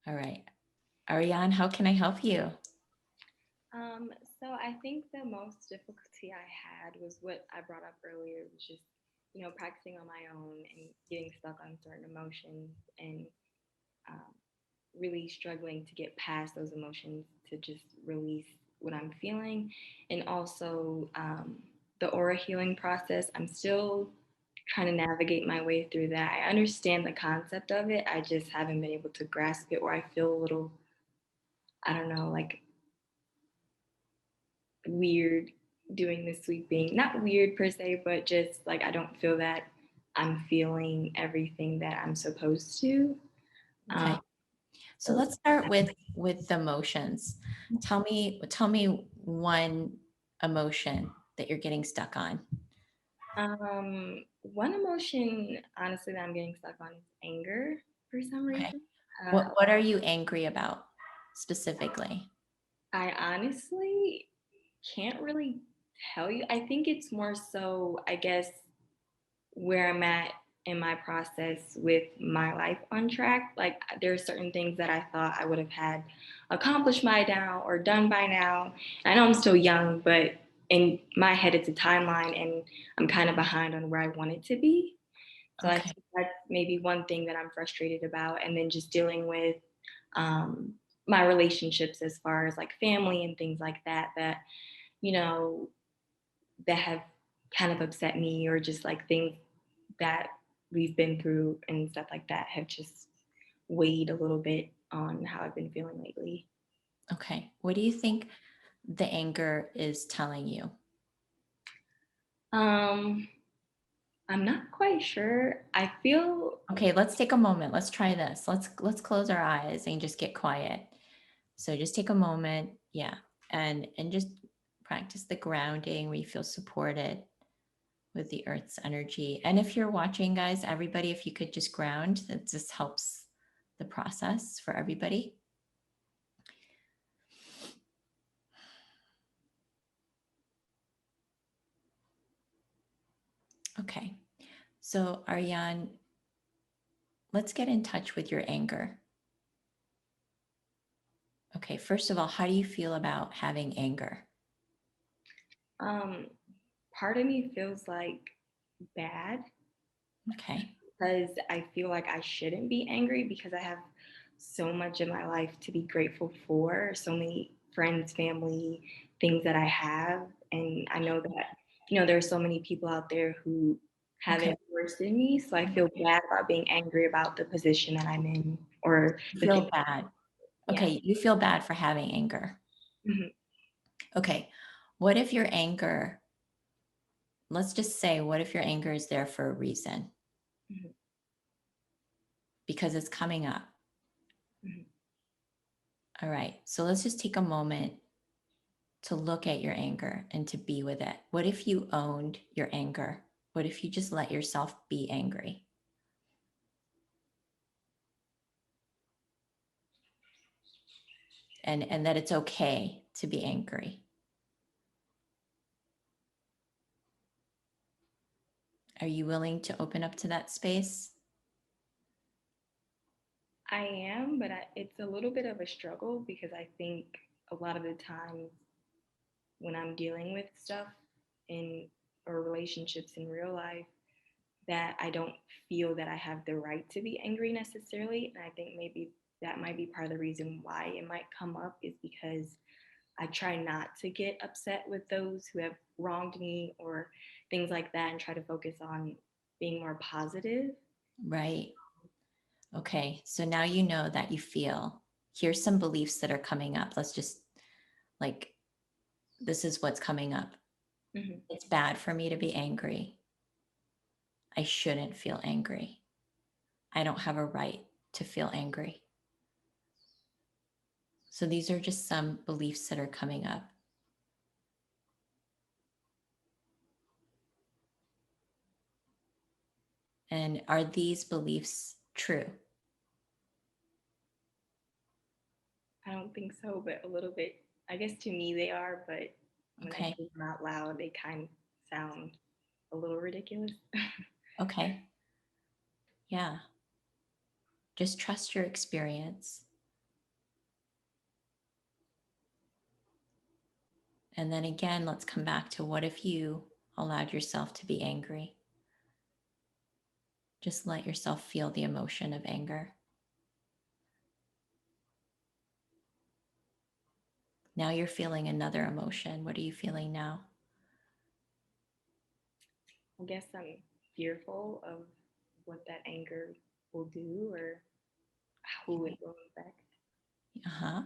All right. Ariane, how can I help you? So I think the most difficulty I had was what I brought up earlier, was just, practicing on my own and getting stuck on certain emotions and um, really struggling to get past those emotions to just release what I'm feeling. And also the aura healing process, I'm still trying to navigate my way through that. I understand the concept of it, I just haven't been able to grasp it, or I feel a little, I don't know, like weird doing the sweeping. Not weird per se, but just like I don't feel that I'm feeling everything that I'm supposed to. Um, Okay. So so, let's start with the emotions. Tell me one emotion that you're getting stuck on. one emotion, honestly, that I'm getting stuck on is anger for some Okay. reason. Uh, What are you angry about specifically? I honestly can't really tell you. I think it's more so, I guess, where I'm at in my process with my life on track. Like there are certain things that I thought I would have had accomplished by now or done by now. I know I'm still young, but in my head it's a timeline and I'm kind of behind on where I want it to be. So I Okay. think that's maybe one thing that I'm frustrated about. And then just dealing with um, my relationships as far as like family and things like that, you know, that have kind of upset me, or just like things that we've been through and stuff like that have just weighed a little bit on how I've been feeling lately. Okay. What do you think the anger is telling you? Um, I'm not quite sure. I feel Okay, let's take a moment. Let's try this. Let's close our eyes and just get quiet. So just take a moment, yeah, and just practice the grounding where you feel supported with the earth's energy. And if you're watching, guys, everybody, if you could just ground, that just helps the process for everybody. Okay. So, Aryan, let's get in touch with your anger. Okay, first of all, how do you feel about having anger? um, part of me feels like bad Okay. because I feel like I shouldn't be angry because I have so much in my life to be grateful for, so many friends, family, things that I have. And I know that, there are so many people out there who have Okay. it worse than me. So I feel bad about being angry about the position that I'm in or You the feel thing. bad. Yeah. Okay, you feel bad for having anger. Mhm. Okay. What if your anger, let's just say, what if your anger is there for a reason? Mhm. Because it's coming up. Mhm. All right. So let's just take a moment to look at your anger and to be with it. What if you owned your anger? What if you just let yourself be angry? And that it's okay to be angry. Are you willing to open up to that space? I am, but it's a little bit of a struggle because I think a lot of the times when I'm dealing with stuff in or relationships in real life, that I don't feel that I have the right to be angry necessarily. And I think maybe that might be part of the reason why it might come up, is because I try not to get upset with those who have wronged me or things like that, and try to focus on being more positive. Right. Okay. So now you know that you feel. Here's some beliefs that are coming up. Let's just like, this is what's coming up. Mm-hmm. It's bad for me to be angry. I shouldn't feel angry. I don't have a right to feel angry. So these are just some beliefs that are coming up. And are these beliefs true? I don't think so, but a little bit. I guess to me they are, but when I Okay. say them out loud, they kind of sound a little ridiculous. Okay. Yeah. Just trust your experience. And then again, let's come back to what if you allowed yourself to be angry? Just let yourself feel the emotion of anger. Now you're feeling another emotion. What are you feeling now? I guess I'm fearful of what that anger will do or who it Okay. will affect. Uh huh.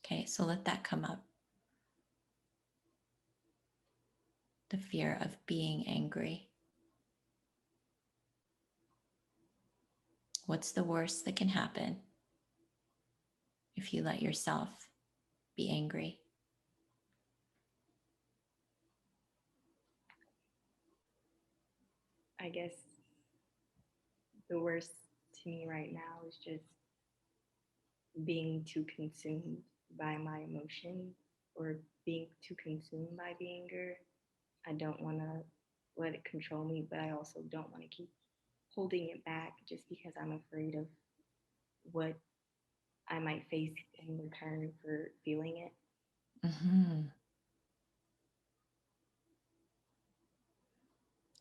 Okay. So let that come up. The fear of being angry. What's the worst that can happen if you let yourself be angry? I guess the worst to me right now is just being too consumed by my emotions or being too consumed by the anger. I don't want to let it control me, but I also don't want to keep holding it back just because I'm afraid of what I might face in return for feeling it. Hmm.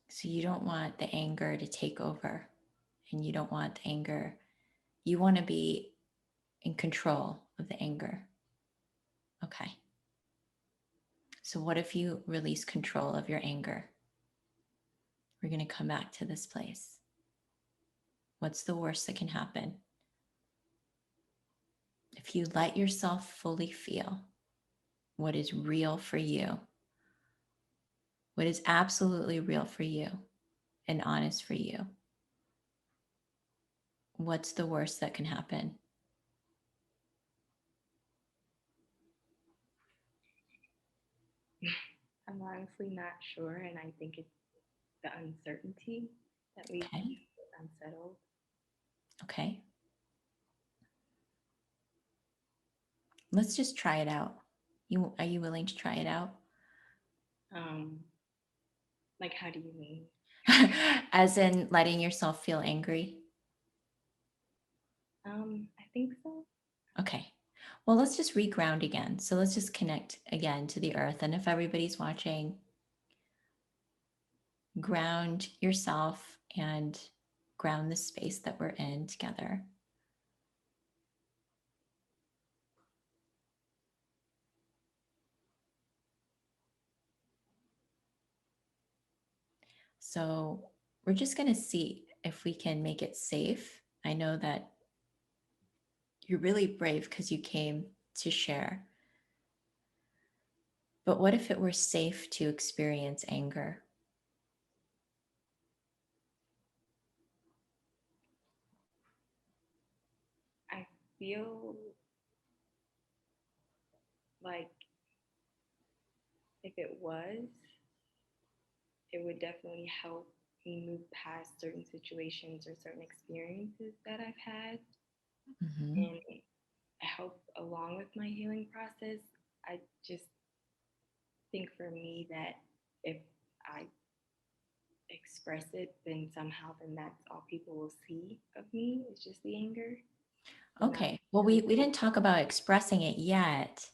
So you don't want the anger to take over, and you don't want the anger. You want to be in control of the anger. Okay. So what if you release control of your anger? We're going to come back to this place. What's the worst that can happen? If you let yourself fully feel what is real for you, what is absolutely real for you and honest for you, what's the worst that can happen? I'm honestly not sure, and I think it's the uncertainty that leaves Okay. me unsettled. Okay. Let's just try it out. Are you willing to try it out? Um, like, how do you mean? As in letting yourself feel angry? I think so. Okay. Well, let's just reground again. So let's just connect again to the earth. And if everybody's watching, ground yourself and ground the space that we're in together. So we're just going to see if we can make it safe. I know that you're really brave because you came to share. But what if it were safe to experience anger? I feel like if it was, it would definitely help me move past certain situations or certain experiences that I've had Mhm. and help along with my healing process. I just think for me that if I express it, then somehow then that's all people will see of me is just the anger. So not Okay. Well, really. we didn't talk about expressing it yet,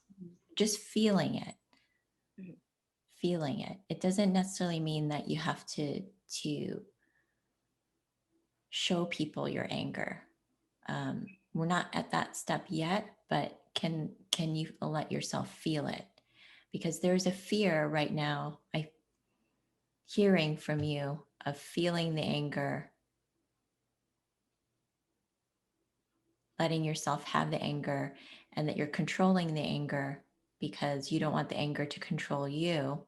just feeling it. Mhm. Feeling it. It doesn't necessarily mean that you have to show people your anger. We're not at that step yet, but can you let yourself feel it? Because there's a fear right now. I hearing from you of feeling the anger, letting yourself have the anger, and that you're controlling the anger because you don't want the anger to control you,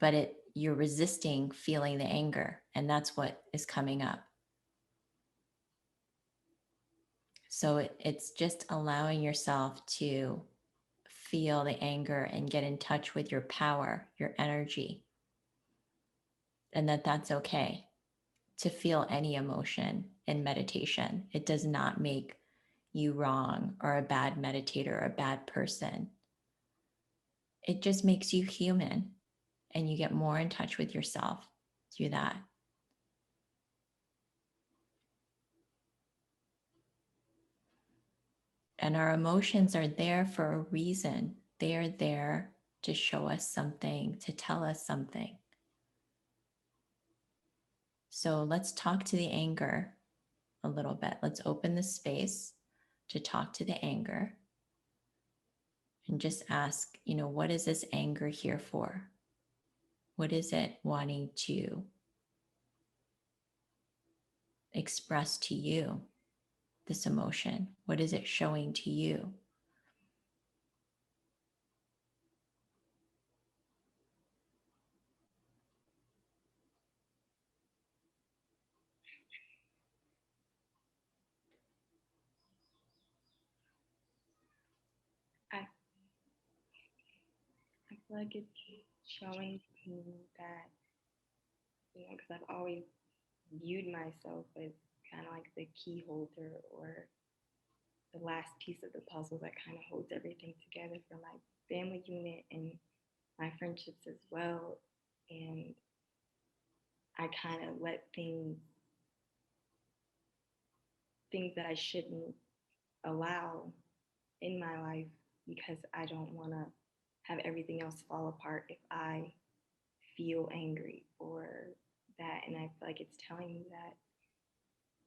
but you're resisting feeling the anger, and that's what is coming up. So it's just allowing yourself to feel the anger and get in touch with your power, your energy, and that's okay to feel any emotion in meditation. It does not make you wrong or a bad meditator or a bad person. It just makes you human and you get more in touch with yourself through that. And our emotions are there for a reason. They are there to show us something, to tell us something. So let's talk to the anger a little bit. Let's open the space to talk to the anger and just ask, what is this anger here for? What is it wanting to express to you, this emotion? What is it showing to you? I, I feel like it's showing me that, because I've always viewed myself as kind of like the key holder or the last piece of the puzzle that kind of holds everything together for my family unit and my friendships as well. And I kind of let things that I shouldn't allow in my life because I don't want to have everything else fall apart if I feel angry or that. And I feel like it's telling me that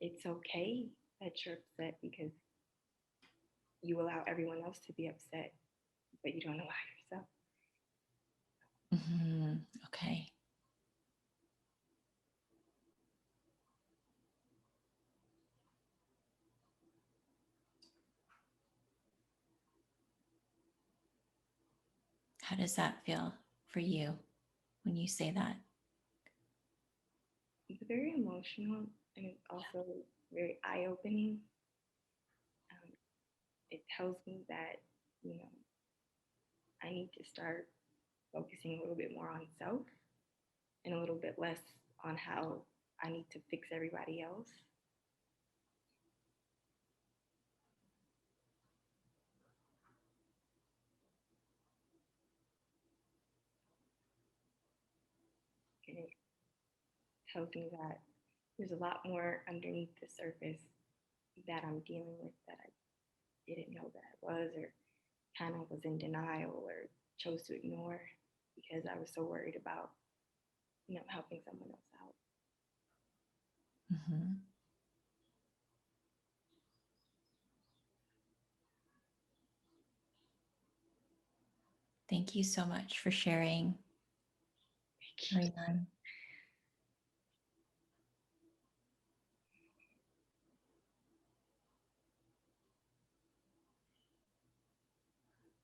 it's okay that you're upset because you allow everyone else to be upset, but you don't allow yourself. Okay. How does that feel for you when you say that? It's very emotional and it's also very eye opening. Um, it tells me that, you know, I need to start focusing a little bit more on self and a little bit less on how I need to fix everybody else. And it tells me that there's a lot more underneath the surface that I'm dealing with that I didn't know that I was, or kind of was in denial or chose to ignore because I was so worried about, helping someone else out. Mm-hmm. Thank you so much for sharing, Raylan.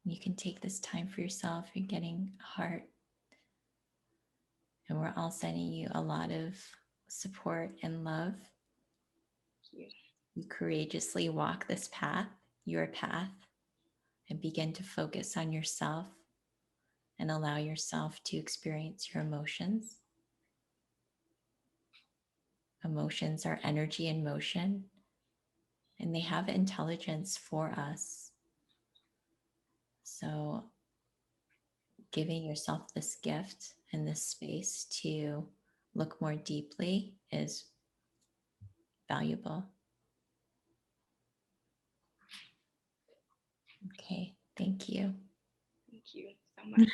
You can take this time for yourself. You're getting a heart, and we're all sending you a lot of support and love. Thank you. You courageously walk this path, your path, and begin to focus on yourself and allow yourself to experience your emotions. Emotions are energy in motion, and they have intelligence for us. So, giving yourself this gift and this space to look more deeply is valuable. Okay, thank you. Thank you so much.